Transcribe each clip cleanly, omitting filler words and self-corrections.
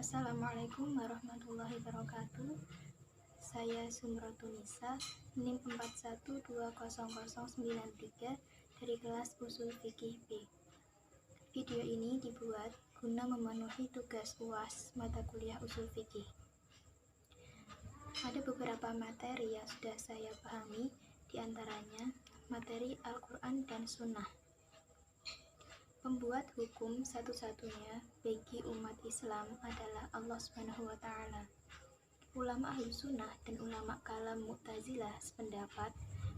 Assalamualaikum warahmatullahi wabarakatuh. Saya Sumrotunisa, NIM 41200093 dari kelas Usul Fikih B. Video ini dibuat guna memenuhi tugas UAS mata kuliah Usul Fikih. Ada beberapa materi yang sudah saya pahami, diantaranya materi Al-Quran dan Sunnah. Pembuat hukum satu-satunya bagi umat Islam adalah Allah SWT. Ulama Ahlu Sunnah dan ulama kalam Mu'tazilah sependapat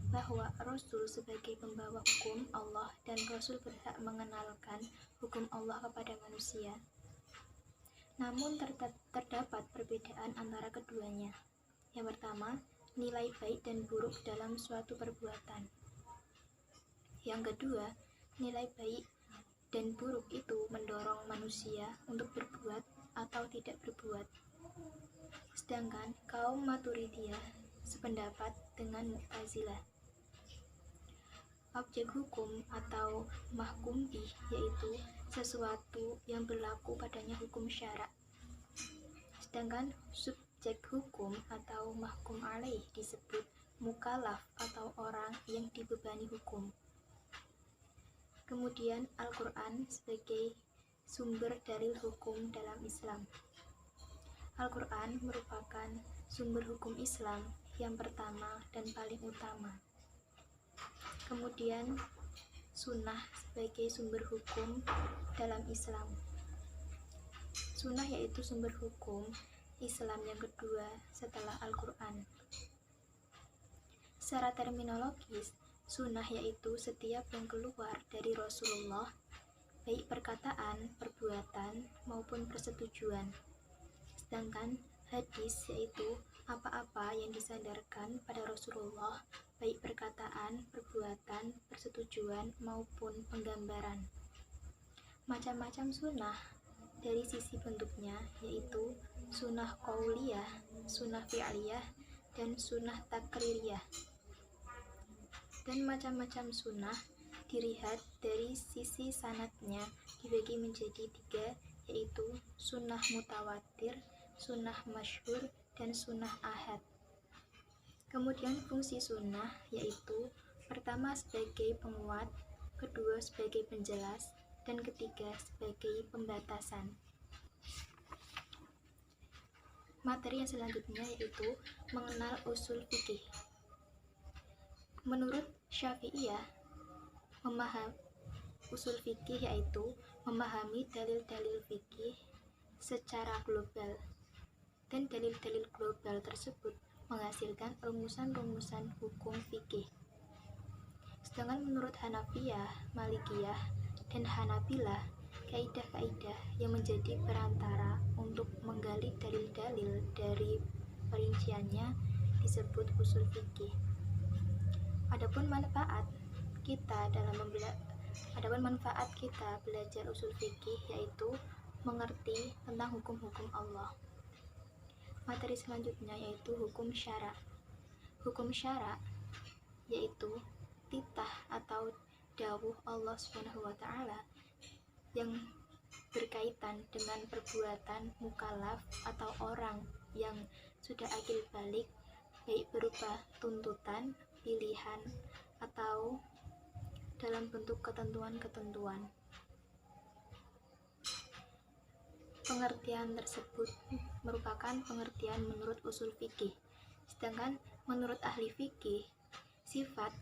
bahwa Rasul sebagai pembawa hukum Allah dan Rasul berhak mengenalkan hukum Allah kepada manusia. Namun terdapat perbedaan antara keduanya. Yang pertama, nilai baik dan buruk dalam suatu perbuatan. Yang kedua, nilai baik dan buruk itu mendorong manusia untuk berbuat atau tidak berbuat. Sedangkan kaum Maturidiyah sependapat dengan Mu'tazilah. Objek hukum atau mahkum bih yaitu sesuatu yang berlaku padanya hukum syara. Sedangkan subjek hukum atau mahkum alaih disebut mukallaf atau orang yang dibebani hukum. Kemudian Al-Quran sebagai sumber dalil hukum dalam Islam. Al-Quran merupakan sumber hukum Islam yang pertama dan paling utama. Kemudian Sunnah sebagai sumber hukum dalam Islam. Sunnah yaitu sumber hukum Islam yang kedua setelah Al-Quran. Secara terminologis, Sunnah yaitu setiap yang keluar dari Rasulullah, baik perkataan, perbuatan, maupun persetujuan. Sedangkan hadis yaitu apa-apa yang disandarkan pada Rasulullah, baik perkataan, perbuatan, persetujuan, maupun penggambaran. Macam-macam sunnah dari sisi bentuknya yaitu sunnah qauliyah, sunnah fi'liyah, dan sunnah takririyah. Dan macam-macam sunnah dilihat dari sisi sanadnya dibagi menjadi 3, yaitu sunnah mutawatir, sunnah masyhur, dan sunnah ahad. Kemudian fungsi sunnah yaitu pertama sebagai penguat, kedua sebagai penjelas, dan ketiga sebagai pembatasan. Materi yang selanjutnya yaitu mengenal usul fikih. Menurut Syafi'iyah, memahami usul fikih yaitu memahami dalil-dalil fikih secara global, dan dalil-dalil global tersebut menghasilkan rumusan-rumusan hukum fikih. Sedangkan menurut Hanafiyah, Malikiyah, dan Hanabilah, kaidah-kaidah yang menjadi perantara untuk menggali dalil-dalil dari perinciannya disebut usul fikih. Adapun manfaat kita belajar usul fikih yaitu mengerti tentang hukum-hukum Allah. Materi selanjutnya yaitu hukum syara. Hukum syara yaitu titah atau dawuh Allah SWT yang berkaitan dengan perbuatan mukallaf atau orang yang sudah akil balik, baik berupa tuntutan, pilihan, atau dalam bentuk ketentuan-ketentuan. Pengertian tersebut merupakan pengertian menurut usul fikih. Sedangkan menurut ahli fikih, sifat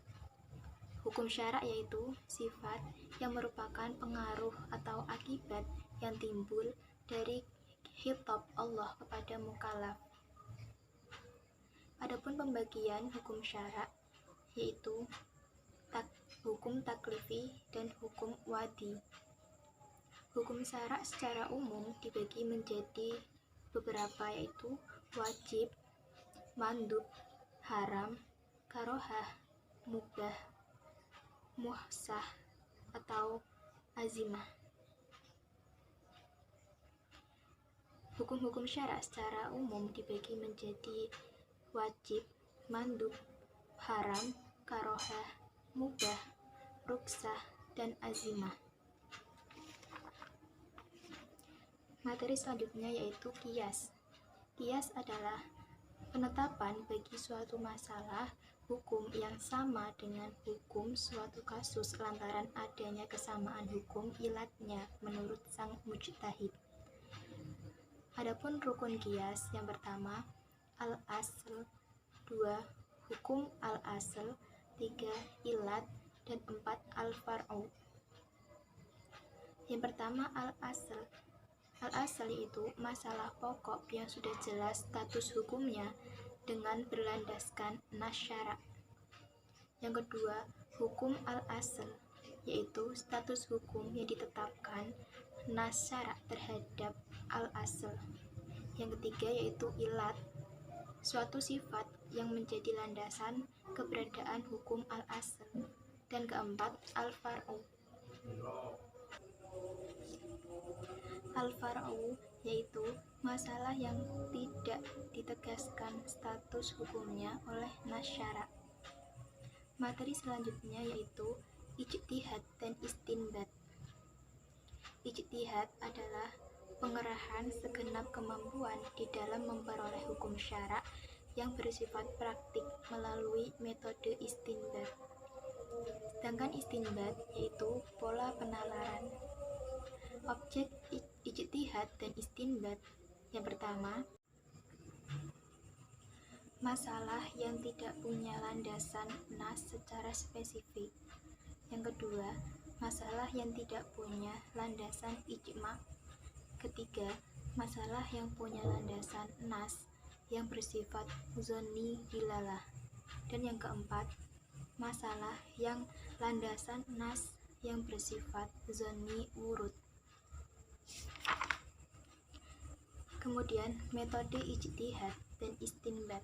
hukum syara yaitu sifat yang merupakan pengaruh atau akibat yang timbul dari khitab Allah kepada mukallaf. Adapun pembagian hukum syara yaitu hukum taklifi dan hukum wadi. Hukum syara secara umum dibagi menjadi beberapa yaitu wajib, mandub, haram, karohah, mubah, muhsah, atau azimah. Hukum-hukum syara secara umum dibagi menjadi wajib, mandub, haram, karohah, mubah, ruksah, dan azimah. Materi selanjutnya yaitu kias. Kias adalah penetapan bagi suatu masalah hukum yang sama dengan hukum suatu kasus lantaran adanya kesamaan hukum ilatnya menurut sang mujtahid. Adapun rukun kias yang pertama al-asl, 2 hukum al-asl, 3 ilat, dan 4 al-far'u. Yang pertama al-asl. Al-asl yaitu masalah pokok yang sudah jelas status hukumnya dengan berlandaskan nas syara'. Yang kedua, hukum al-asl yaitu status hukum yang ditetapkan nas syara' terhadap al-asl. Yang ketiga yaitu ilat, suatu sifat yang menjadi landasan keberadaan hukum al-asl. Dan keempat, al-far'u. Al-far'u yaitu masalah yang tidak ditegaskan status hukumnya oleh nas syara'. Materi selanjutnya yaitu ijtihad dan istinbat. Ijtihad adalah pengerahan segenap kemampuan di dalam memperoleh hukum syara' yang bersifat praktik melalui metode istinbat. Sedangkan istinbat yaitu pola penalaran. Objek ijtihad dan istinbat yang pertama, masalah yang tidak punya landasan nas secara spesifik. Yang kedua, masalah yang tidak punya landasan ijma'. Ketiga, masalah yang punya landasan nas yang bersifat zonni dilalah. Dan yang keempat, masalah yang landasan nas yang bersifat zonni wurud. Kemudian metode ijtihad dan istinbat.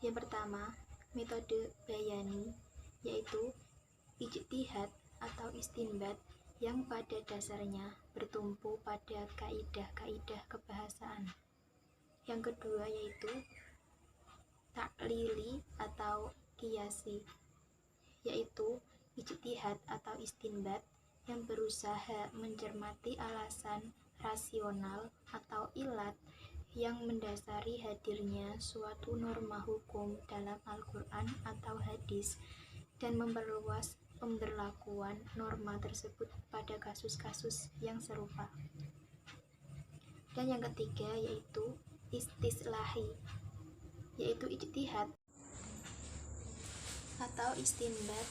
Yang pertama, metode bayani, yaitu ijtihad atau istinbat yang pada dasarnya bertumpu pada kaidah-kaidah kebahasaan. Yang kedua yaitu taklili atau qiyasi, yaitu ijtihad atau istinbat yang berusaha mencermati alasan rasional atau ilat yang mendasari hadirnya suatu norma hukum dalam Al-Quran atau hadis dan memperluas pemberlakuan norma tersebut pada kasus-kasus yang serupa. Dan yang ketiga yaitu istislahi, yaitu ijtihad atau istinbat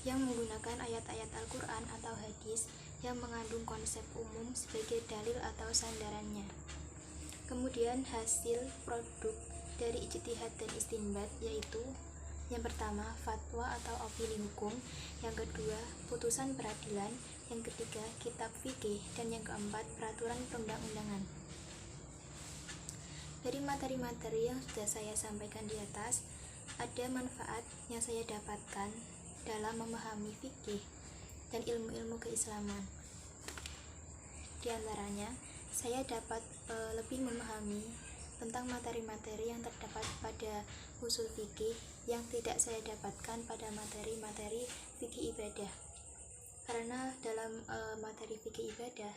yang menggunakan ayat-ayat Al-Quran atau hadis yang mengandung konsep umum sebagai dalil atau sandarannya. Kemudian hasil produk dari ijtihad dan istinbat yaitu yang pertama fatwa atau opini hukum, yang kedua putusan peradilan, yang ketiga kitab fikih, dan yang keempat peraturan perundang-undangan. Dari materi-materi yang sudah saya sampaikan di atas, ada manfaat yang saya dapatkan dalam memahami fikih dan ilmu-ilmu keislaman. Di antaranya, saya dapat lebih memahami tentang materi-materi yang terdapat pada usul fikih yang tidak saya dapatkan pada materi-materi fikih ibadah. Karena dalam materi fikih ibadah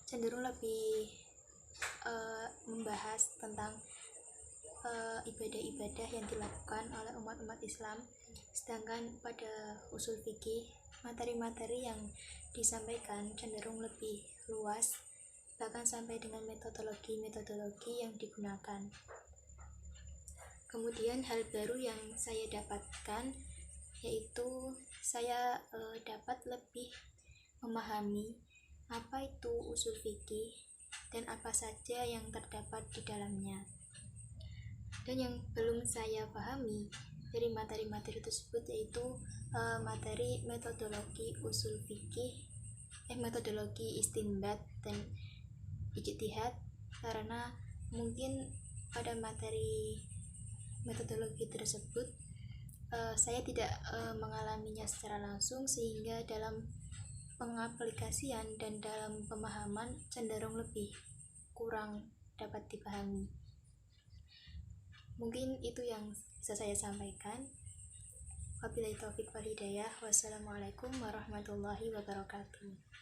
cenderung lebih membahas tentang ibadah-ibadah yang dilakukan oleh umat-umat Islam, sedangkan pada usul fikih materi-materi yang disampaikan cenderung lebih luas, bahkan sampai dengan metodologi yang digunakan. Kemudian hal baru yang saya dapatkan yaitu saya dapat lebih memahami apa itu usul fikih dan apa saja yang terdapat di dalamnya. Dan yang belum saya pahami dari materi-materi tersebut yaitu materi metodologi usul fikih, metodologi istinbat dan ijtihad, karena mungkin pada materi metodologi tersebut saya tidak mengalaminya secara langsung, sehingga dalam pengaplikasian dan dalam pemahaman cenderung lebih kurang dapat dipahami. Mungkin itu yang bisa saya sampaikan. Wabillahi taufik wal hidayah. Wassalamualaikum warahmatullahi wabarakatuh.